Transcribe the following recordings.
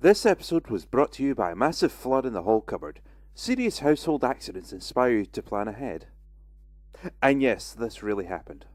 This episode was brought to you by a massive flood in the hall cupboard. Serious household accidents inspire you to plan ahead. And yes, this really happened.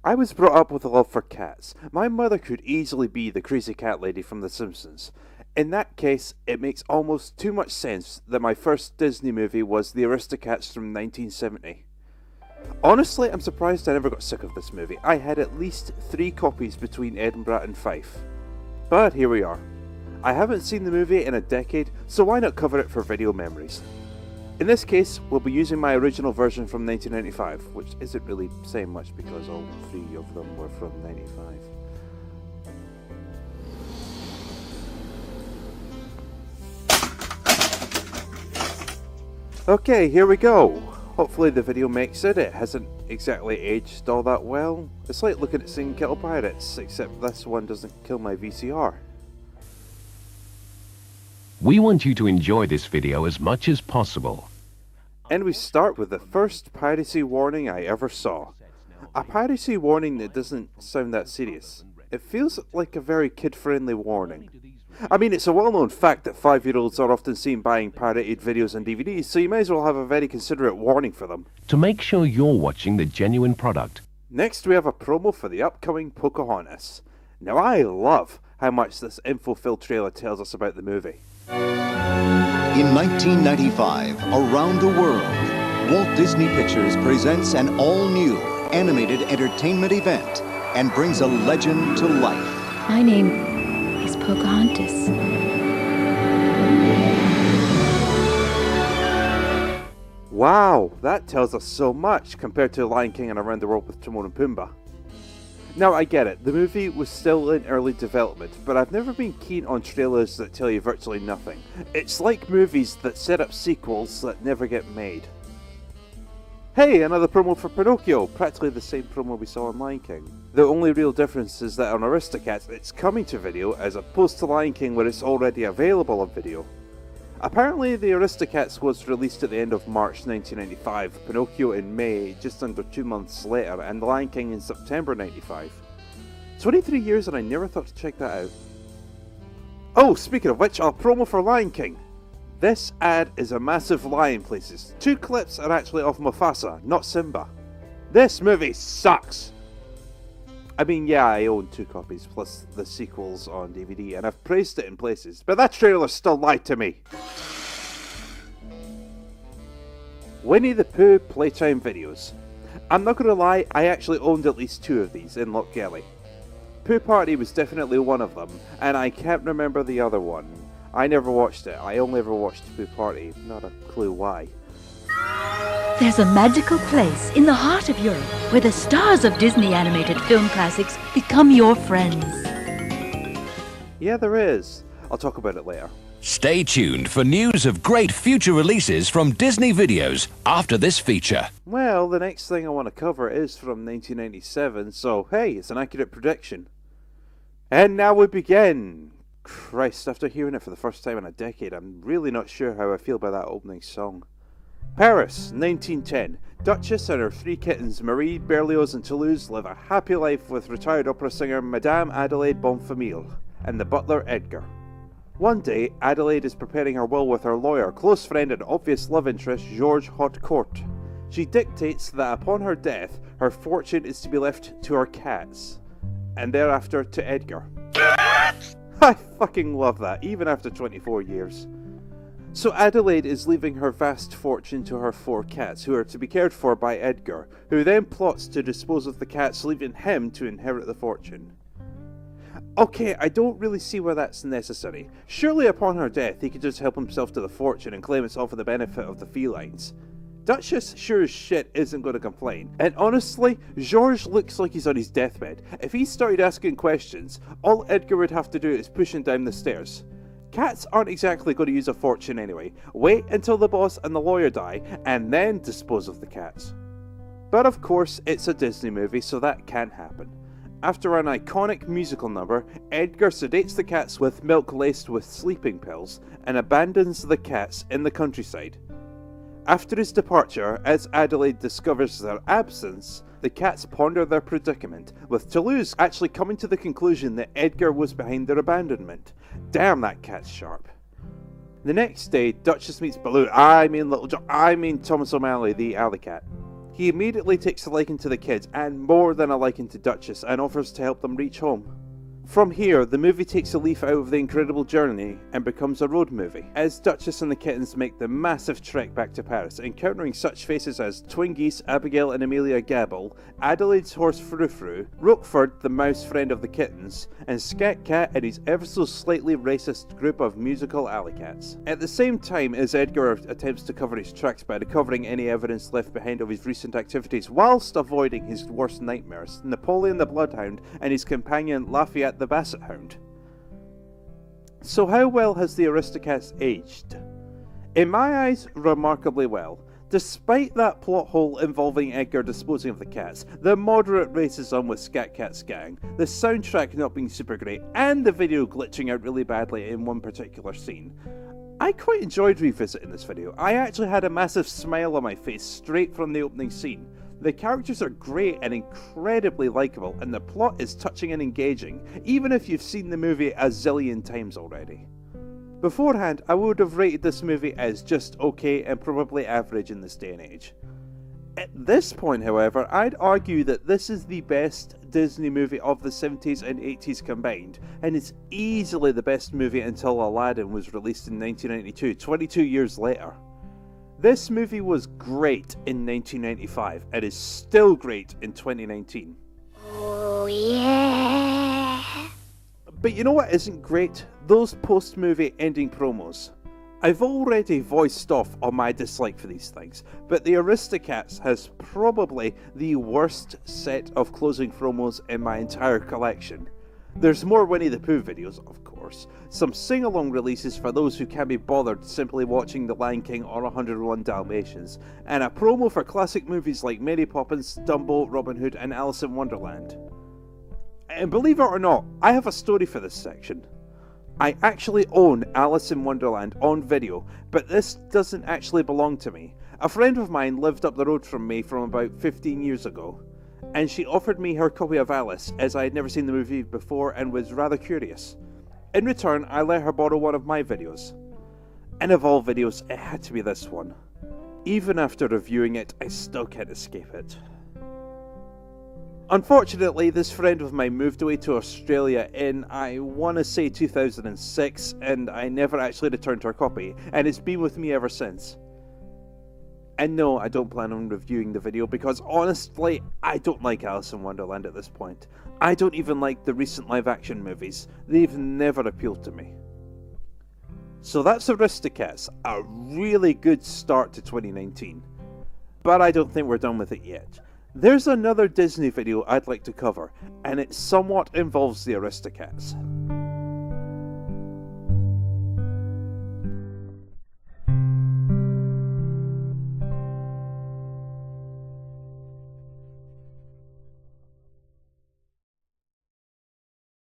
I was brought up with a love for cats. My mother could easily be the crazy cat lady from The Simpsons. In that case, it makes almost too much sense that my first Disney movie was The Aristocats from 1970. Honestly, I'm surprised I never got sick of this movie. I had at least 3 copies between Edinburgh and Fife. But here we are. I haven't seen the movie in a decade, so why not cover it for video memories? In this case, we'll be using my original version from 1995, which isn't really saying much because all 3 of them were from 95. Okay, here we go. Hopefully the video makes it. It hasn't exactly aged all that well. It's like looking at seeing Kill Pirates, except this one doesn't kill my VCR. We want you to enjoy this video as much as possible. And we start with the first piracy warning I ever saw. A piracy warning that doesn't sound that serious. It feels like a very kid-friendly warning. I mean, it's a well-known fact that 5-year-olds are often seen buying pirated videos and DVDs, so you may as well have a very considerate warning for them. To make sure you're watching the genuine product. Next we have a promo for the upcoming Pocahontas. Now I love how much this info-filled trailer tells us about the movie. In 1995, around the world, Walt Disney Pictures presents an all-new animated entertainment event and brings a legend to life. My name is Pocahontas. Wow, that tells us so much compared to Lion King and Around the World with Timon and Pumbaa. Now I get it, the movie was still in early development, but I've never been keen on trailers that tell you virtually nothing. It's like movies that set up sequels that never get made. Hey, another promo for Pinocchio, practically the same promo we saw on Lion King. The only real difference is that on Aristocats it's coming to video as opposed to Lion King where it's already available on video. Apparently the Aristocats was released at the end of March 1995, Pinocchio in May, just under 2 months later, and The Lion King in September 95. 23 years and I never thought to check that out. Oh, speaking of which, a promo for Lion King. This ad is a massive lie in places. 2 clips are actually of Mufasa, not Simba. This movie sucks! I mean, yeah, I own 2 copies, plus the sequels on DVD, and I've praised it in places, but that trailer still lied to me. Winnie the Pooh Playtime Videos. I'm not gonna lie, I actually owned at least 2 of these in Lochgelly. Pooh Party was definitely one of them, and I can't remember the other one. I never watched it, I only ever watched Pooh Party, not a clue why. There's a magical place in the heart of Europe where the stars of Disney animated film classics become your friends. Yeah, there is. I'll talk about it later. Stay tuned for news of great future releases from Disney Videos after this feature. Well, the next thing I want to cover is from 1997, so hey, it's an accurate prediction. And now we begin. Christ, after hearing it for the first time in a decade, I'm really not sure how I feel about that opening song. Paris, 1910. Duchess and her 3 kittens, Marie, Berlioz and Toulouse, live a happy life with retired opera singer Madame Adelaide Bonfamille and the butler Edgar. One day, Adelaide is preparing her will with her lawyer, close friend and obvious love interest, Georges Hautecourt. She dictates that upon her death, her fortune is to be left to her cats, and thereafter to Edgar. I fucking love that, even after 24 years. So Adelaide is leaving her vast fortune to her 4 cats, who are to be cared for by Edgar, who then plots to dispose of the cats, leaving him to inherit the fortune. Okay, I don't really see why that's necessary. Surely upon her death he could just help himself to the fortune and claim it's all for the benefit of the felines. Duchess sure as shit isn't going to complain, and honestly, Georges looks like he's on his deathbed. If he started asking questions, all Edgar would have to do is push him down the stairs. Cats aren't exactly going to use a fortune anyway. Wait until the boss and the lawyer die, and then dispose of the cats. But of course, it's a Disney movie, so that can't happen. After an iconic musical number, Edgar sedates the cats with milk laced with sleeping pills and abandons the cats in the countryside. After his departure, as Adelaide discovers their absence, the cats ponder their predicament, with Toulouse actually coming to the conclusion that Edgar was behind their abandonment. Damn, that cat's sharp. The next day, Duchess meets Baloo, Thomas O'Malley, the alley cat. He immediately takes a liking to the kids, and more than a liking to Duchess, and offers to help them reach home. From here, the movie takes a leaf out of the incredible journey and becomes a road movie, as Duchess and the kittens make the massive trek back to Paris, encountering such faces as Twin Geese, Abigail and Amelia Gabble, Adelaide's horse Frou Frou, Roquefort, the mouse friend of the kittens, and Scat Cat and his ever so slightly racist group of musical alley cats. At the same time as Edgar attempts to cover his tracks by recovering any evidence left behind of his recent activities whilst avoiding his worst nightmares, Napoleon the Bloodhound and his companion Lafayette the Basset Hound. So how well has the Aristocats aged? In my eyes, remarkably well. Despite that plot hole involving Edgar disposing of the cats, the moderate racism with Scat Cat's gang, the soundtrack not being super great, and the video glitching out really badly in one particular scene, I quite enjoyed revisiting this video. I actually had a massive smile on my face straight from the opening scene. The characters are great and incredibly likeable, and the plot is touching and engaging, even if you've seen the movie a zillion times already. Beforehand, I would have rated this movie as just okay and probably average in this day and age. At this point, however, I'd argue that this is the best Disney movie of the 70s and 80s combined, and it's easily the best movie until Aladdin was released in 1992, 22 years later. This movie was great in 1995 and is still great in 2019. Oh yeah! But you know what isn't great? Those post-movie ending promos. I've already voiced off on my dislike for these things, but the Aristocats has probably the worst set of closing promos in my entire collection. There's more Winnie the Pooh videos, of course, some sing-along releases for those who can't be bothered simply watching The Lion King or 101 Dalmatians, and a promo for classic movies like Mary Poppins, Dumbo, Robin Hood and Alice in Wonderland. And believe it or not, I have a story for this section. I actually own Alice in Wonderland on video, but this doesn't actually belong to me. A friend of mine lived up the road from me from about 15 years ago, and she offered me her copy of Alice as I had never seen the movie before and was rather curious. In return, I let her borrow one of my videos. And of all videos, it had to be this one. Even after reviewing it, I still can't escape it. Unfortunately, this friend of mine moved away to Australia in, I want to say 2006, and I never actually returned her copy, and it's been with me ever since. And no, I don't plan on reviewing the video because honestly, I don't like Alice in Wonderland at this point. I don't even like the recent live-action movies. They've never appealed to me. So that's Aristocats, a really good start to 2019. But I don't think we're done with it yet. There's another Disney video I'd like to cover, and it somewhat involves the Aristocats.